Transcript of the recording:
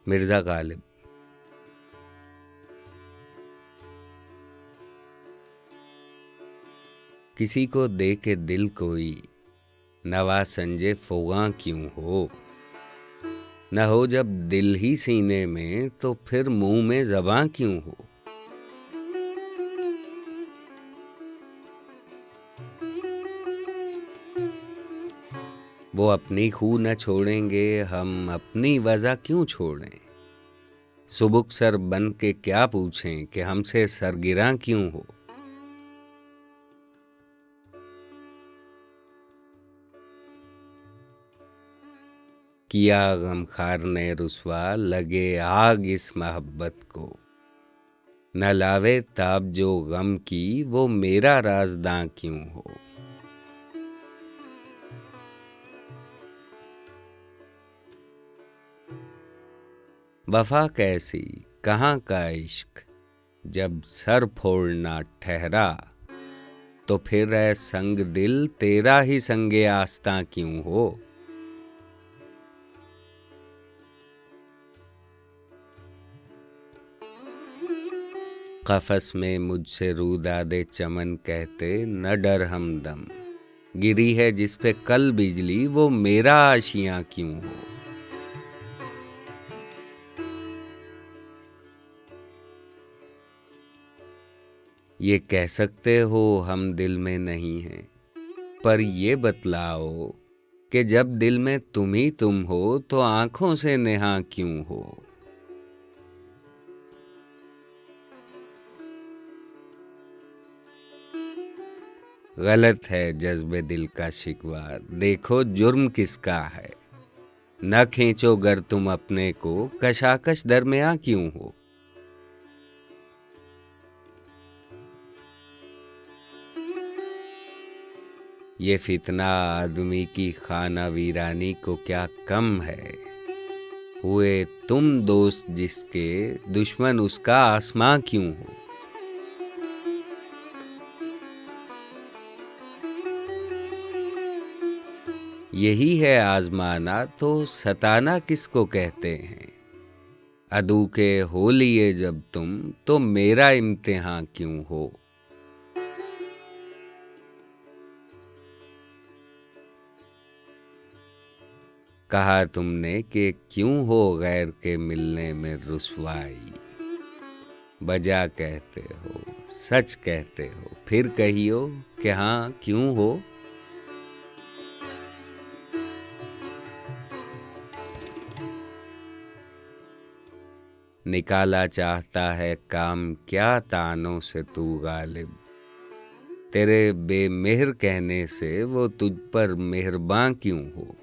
मिर्ज़ा गालिब। किसी को दे के दिल कोई नवा संजे फ़ुग़ां क्यों हो, न हो जब दिल ही सीने में तो फिर मुंह में ज़बां क्यों हो। वो अपनी खू न छोड़ेंगे, हम अपनी वज़ह क्यों छोड़ें। सुबुक सर बन के क्या पूछें कि हमसे सरगिरां क्यों हो। किया गमखार ने रुसवा, लगे आग इस मोहब्बत को। न लावे ताब जो गम की, वो मेरा राज़दां क्यों हो। वफ़ा कैसी कहाँ का इश्क, जब सर फोड़ना ठहरा, तो फिर ऐ संग दिल तेरा ही संगे आस्तां क्यों हो। क़फ़स में मुझसे रूदादे चमन कहते न डर हमदम, गिरी है जिस पे कल बिजली वो मेरा आशियाँ क्यों हो। ये कह सकते हो हम दिल में नहीं हैं, पर ये बतलाओ कि जब दिल में तुम ही तुम हो तो आँखों से नेहा क्यों हो। गलत है जज्बे दिल का शिकवा, देखो जुर्म किसका है। न खींचो गर तुम अपने को, कशाकश दरमियाँ क्यों हो। ये फितना आदमी की खाना वीरानी को क्या कम है। हुए तुम दोस्त जिसके, दुश्मन उसका आसमां क्यों हो। यही है आजमाना तो सताना किसको कहते हैं। अदू के हो लिए जब तुम, तो मेरा इम्तिहान क्यों हो। कहा तुमने कि क्यों हो गैर के मिलने में रुसवाई। बजा कहते हो, सच कहते हो, फिर कहियो कि हाँ क्यों हो। निकाला चाहता है काम क्या तानों से तू गालिब। तेरे बेमेहर कहने से वो तुझ पर मेहरबान क्यों हो।